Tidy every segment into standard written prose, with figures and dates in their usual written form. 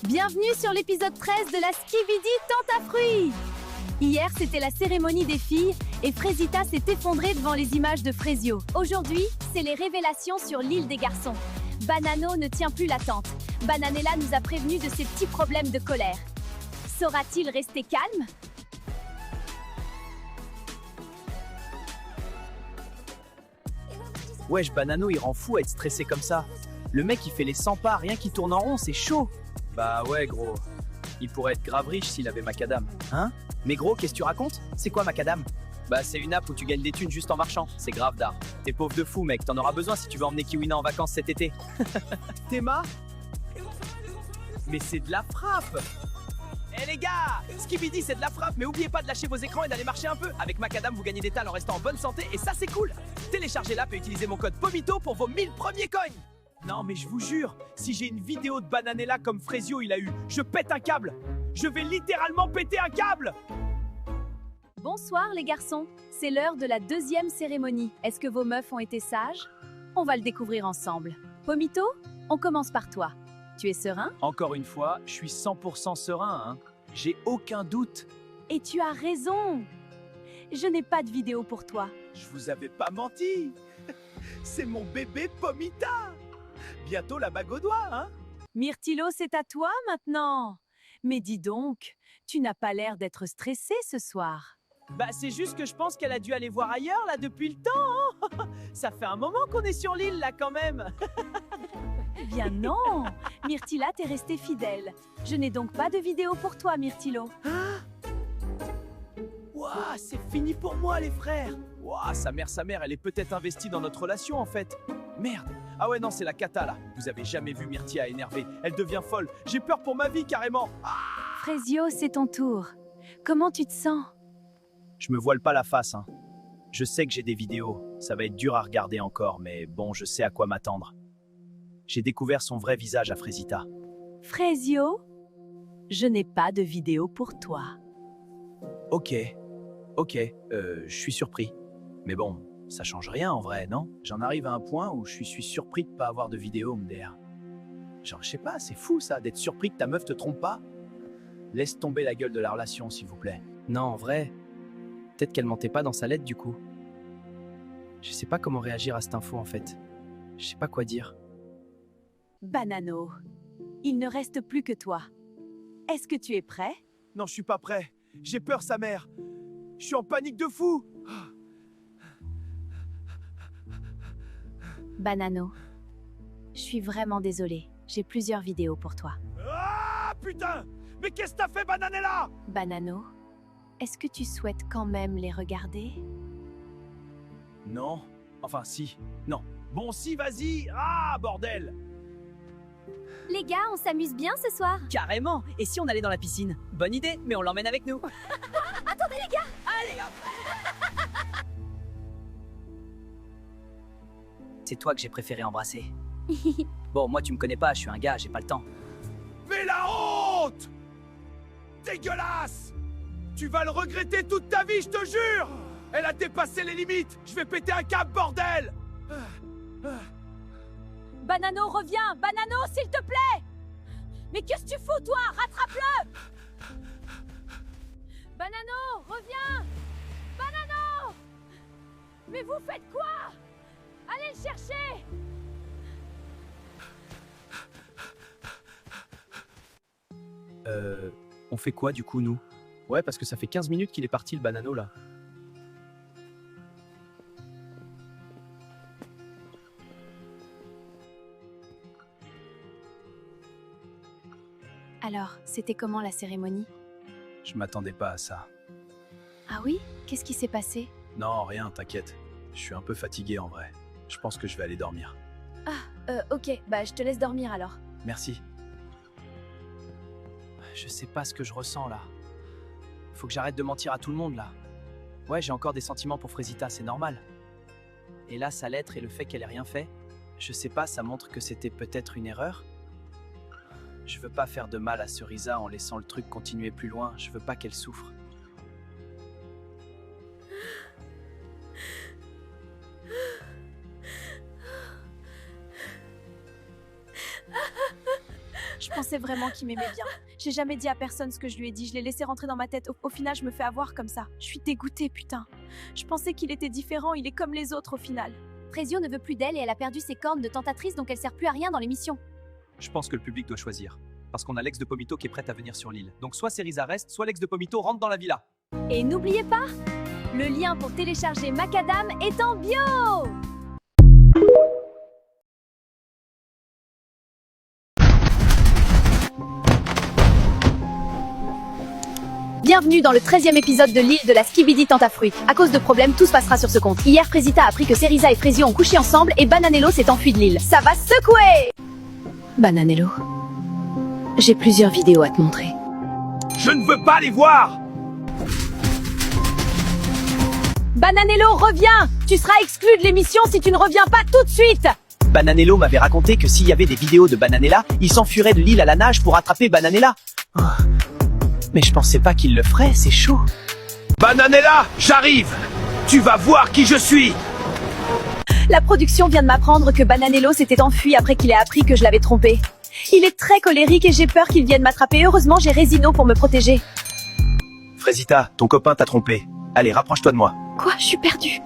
Bienvenue sur l'épisode 13 de la Skibidi Tente à fruits. Hier, c'était la cérémonie des filles et Frésita s'est effondrée devant les images de Frésio. Aujourd'hui, c'est les révélations sur l'île des garçons. Banano ne tient plus la tente. Bananella nous a prévenus de ses petits problèmes de colère. Saura-t-il rester calme? Wesh, Banano, il rend fou à être stressé comme ça. Le mec, il fait les 100 pas, rien qui tourne en rond, c'est chaud. Bah ouais, gros. Il pourrait être grave riche s'il avait Macadam. Hein? Mais gros, qu'est-ce que tu racontes? C'est quoi Macadam? Bah c'est une app où tu gagnes des thunes juste en marchant. C'est grave d'art. T'es pauvre de fou, mec. T'en auras besoin si tu veux emmener Kiwina en vacances cet été. Théma? Mais c'est de la frappe! Eh les gars, Skibidi c'est de la frappe, mais oubliez pas de lâcher vos écrans et d'aller marcher un peu. Avec Macadam, vous gagnez des talents en restant en bonne santé et ça c'est cool. Téléchargez l'app et utilisez mon code POMITO pour vos 1000 premiers coins. Non mais je vous jure, si j'ai une vidéo de Bananella comme Frésio il a eu, je pète un câble. Je vais littéralement péter un câble. Bonsoir les garçons, c'est l'heure de la deuxième cérémonie. Est-ce que vos meufs ont été sages? On va le découvrir ensemble. Pomito, on commence par toi. Tu es serein? Encore une fois, je suis 100% serein, hein. J'ai aucun doute. Et tu as raison. Je n'ai pas de vidéo pour toi. Je vous avais pas menti. C'est mon bébé Pomita. Bientôt la bague au doigt, hein. Myrtilo, c'est à toi maintenant. Mais dis donc, tu n'as pas l'air d'être stressé ce soir. Bah c'est juste que je pense qu'elle a dû aller voir ailleurs là depuis le temps, hein. Ça fait un moment qu'on est sur l'île là quand même. Eh bien non, Myrtilla t'es restée fidèle. Je n'ai donc pas de vidéo pour toi, Myrtilo. Ouah, c'est fini pour moi les frères. Ouah, sa mère, elle est peut-être investie dans notre relation en fait. Merde. Ah ouais non, c'est la cata là. Vous avez jamais vu Myrtilla énervée. Elle devient folle. J'ai peur pour ma vie carrément. Frésio, c'est ton tour. Comment tu te sens? Je me voile pas la face, hein. Je sais que j'ai des vidéos. Ça va être dur à regarder encore, mais bon, je sais à quoi m'attendre. J'ai découvert son vrai visage à Frésita. Frésio, je n'ai pas de vidéo pour toi. Ok, je suis surpris. Mais bon, ça change rien en vrai, non? J'en arrive à un point où je suis surpris de pas avoir de vidéo, MDR. Genre, je sais pas, c'est fou ça, d'être surpris que ta meuf te trompe pas. Laisse tomber la gueule de la relation, s'il vous plaît. Non, en vrai, peut-être qu'elle mentait pas dans sa lettre du coup. Je sais pas comment réagir à cette info en fait. Je sais pas quoi dire. Banano, il ne reste plus que toi. Est-ce que tu es prêt? Non, je suis pas prêt. J'ai peur, sa mère. Je suis en panique de fou. Banano, je suis vraiment désolée. J'ai plusieurs vidéos pour toi. Ah, putain! Mais qu'est-ce que t'as fait, Bananella? Banano, est-ce que tu souhaites quand même les regarder? Non. Enfin, si. Non. Bon, si, vas-y. Ah, bordel! Les gars, on s'amuse bien ce soir. Carrément. Et si on allait dans la piscine? Bonne idée, mais on l'emmène avec nous. Attendez les gars. Allez hop. C'est toi que j'ai préféré embrasser. Bon, moi tu me connais pas, je suis un gars, j'ai pas le temps. Mais la honte! Dégueulasse! Tu vas le regretter toute ta vie, je te jure! Elle a dépassé les limites! Je vais péter un câble, bordel! Banano, reviens! Banano, s'il te plaît! Mais qu'est-ce que tu fous, toi? Rattrape-le! Banano, reviens! Banano! Mais vous faites quoi? Allez le chercher! On fait quoi du coup, nous? Ouais, parce que ça fait 15 minutes qu'il est parti, le Banano, là. Alors, c'était comment la cérémonie? Je m'attendais pas à ça. Ah oui? Qu'est-ce qui s'est passé? Non, rien, t'inquiète. Je suis un peu fatigué en vrai. Je pense que je vais aller dormir. Ok, bah je te laisse dormir alors. Merci. Je sais pas ce que je ressens là. Faut que j'arrête de mentir à tout le monde là. Ouais, j'ai encore des sentiments pour Frésita, c'est normal. Et là, sa lettre et le fait qu'elle ait rien fait, je sais pas, ça montre que c'était peut-être une erreur. Je veux pas faire de mal à Cerisa en laissant le truc continuer plus loin, je veux pas qu'elle souffre. Je pensais vraiment qu'il m'aimait bien. J'ai jamais dit à personne ce que je lui ai dit. Je l'ai laissé rentrer dans ma tête. Au final, je me fais avoir comme ça. Je suis dégoûtée, putain. Je pensais qu'il était différent. Il est comme les autres au final. Frésio ne veut plus d'elle et elle a perdu ses cornes de tentatrice, donc elle sert plus à rien dans l'émission. Je pense que le public doit choisir. Parce qu'on a l'ex de Pomito qui est prête à venir sur l'île. Donc soit Cerisa reste, soit l'ex de Pomito rentre dans la villa. Et n'oubliez pas, le lien pour télécharger Macadam est en bio. Bienvenue dans le 13e épisode de l'île de la Skibidi Tentafruit. À cause de problèmes, tout se passera sur ce compte. Hier, Frésita a appris que Cerisa et Frésio ont couché ensemble et Bananello s'est enfui de l'île. Ça va secouer! Bananello, j'ai plusieurs vidéos à te montrer. Je ne veux pas les voir! Bananello, reviens! Tu seras exclu de l'émission si tu ne reviens pas tout de suite! Bananello m'avait raconté que s'il y avait des vidéos de Bananella, il s'enfuirait de l'île à la nage pour attraper Bananella. Oh. Mais je pensais pas qu'il le ferait, c'est chaud. Bananella, j'arrive! Tu vas voir qui je suis! La production vient de m'apprendre que Bananello s'était enfui après qu'il ait appris que je l'avais trompé. Il est très colérique et j'ai peur qu'il vienne m'attraper. Heureusement, j'ai Résino pour me protéger. Frésita, ton copain t'a trompé. Allez, rapproche-toi de moi. Quoi? Je suis perdue.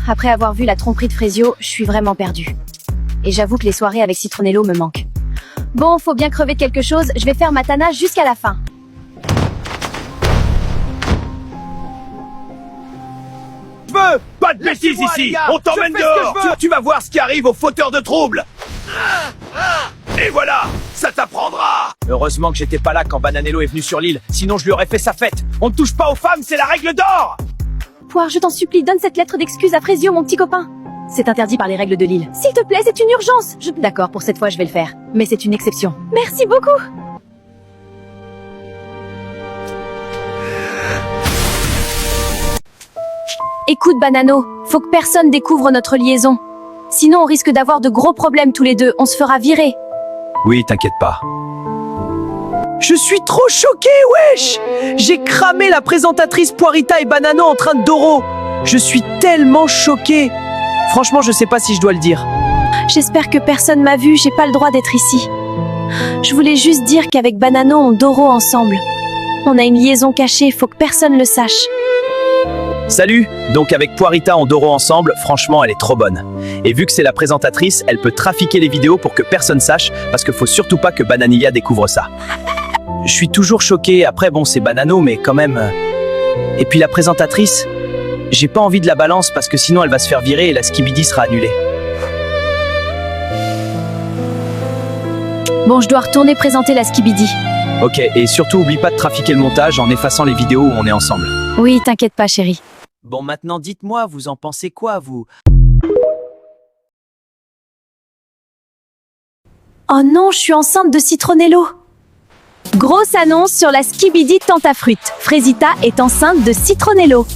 Après avoir vu la tromperie de Frésio, je suis vraiment perdue. Et j'avoue que les soirées avec Citronello me manquent. Bon, faut bien crever de quelque chose, je vais faire ma tana jusqu'à la fin. Je veux pas de bêtises ici! On t'emmène dehors! Tu vas voir ce qui arrive aux fauteurs de troubles! Et voilà! Ça t'apprendra! Heureusement que j'étais pas là quand Bananello est venu sur l'île, sinon je lui aurais fait sa fête. On ne touche pas aux femmes, c'est la règle d'or! Poire, je t'en supplie, donne cette lettre d'excuse à Frésio, mon petit copain. C'est interdit par les règles de l'île. S'il te plaît, c'est une urgence. D'accord, pour cette fois, je vais le faire. Mais c'est une exception. Merci beaucoup. Écoute, Banano, faut que personne découvre notre liaison. Sinon, on risque d'avoir de gros problèmes tous les deux. On se fera virer. Oui, t'inquiète pas. Je suis trop choqué, wesh! J'ai cramé la présentatrice Poirita et Banano en train de Doro. Je suis tellement choqué. Franchement, je sais pas si je dois le dire. J'espère que personne m'a vu, j'ai pas le droit d'être ici. Je voulais juste dire qu'avec Banano, on Doro ensemble. On a une liaison cachée, faut que personne le sache. Salut! Donc avec Poirita on Doro ensemble, franchement elle est trop bonne. Et vu que c'est la présentatrice, elle peut trafiquer les vidéos pour que personne sache, parce qu'il faut surtout pas que Bananilla découvre ça. Je suis toujours choqué, après bon c'est Banano mais quand même... Et puis la présentatrice, j'ai pas envie de la balance parce que sinon elle va se faire virer et la Skibidi sera annulée. Bon, je dois retourner présenter la Skibidi. Ok, et surtout oublie pas de trafiquer le montage en effaçant les vidéos où on est ensemble. Oui, t'inquiète pas, chérie. Bon maintenant dites-moi, vous en pensez quoi vous? Oh non, je suis enceinte de Citronello. Grosse annonce sur la Skibidi Tentafruit. Frésita est enceinte de Citronello.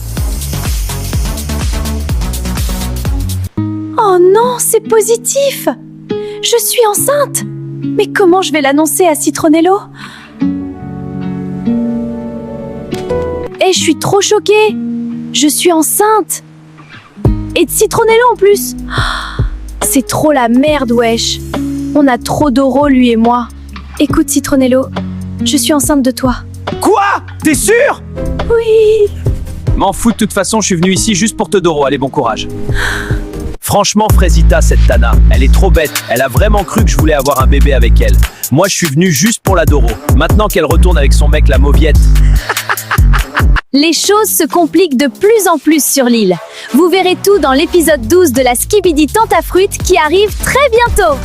Oh non, c'est positif. Je suis enceinte. Mais comment je vais l'annoncer à Citronello? Et je suis trop choquée. Je suis enceinte. Et de Citronello en plus. C'est trop la merde, wesh. On a trop Doro, lui et moi. Écoute, Citronello, je suis enceinte de toi. Quoi? T'es sûr? Oui. M'en fous de toute façon, je suis venu ici juste pour te Doro, allez bon courage. Franchement, Frésita, cette Tana, elle est trop bête. Elle a vraiment cru que je voulais avoir un bébé avec elle. Moi, je suis venu juste pour la Doro. Maintenant qu'elle retourne avec son mec, la mauviette. Les choses se compliquent de plus en plus sur l'île. Vous verrez tout dans l'épisode 12 de la Skibidi Tentafruit qui arrive très bientôt.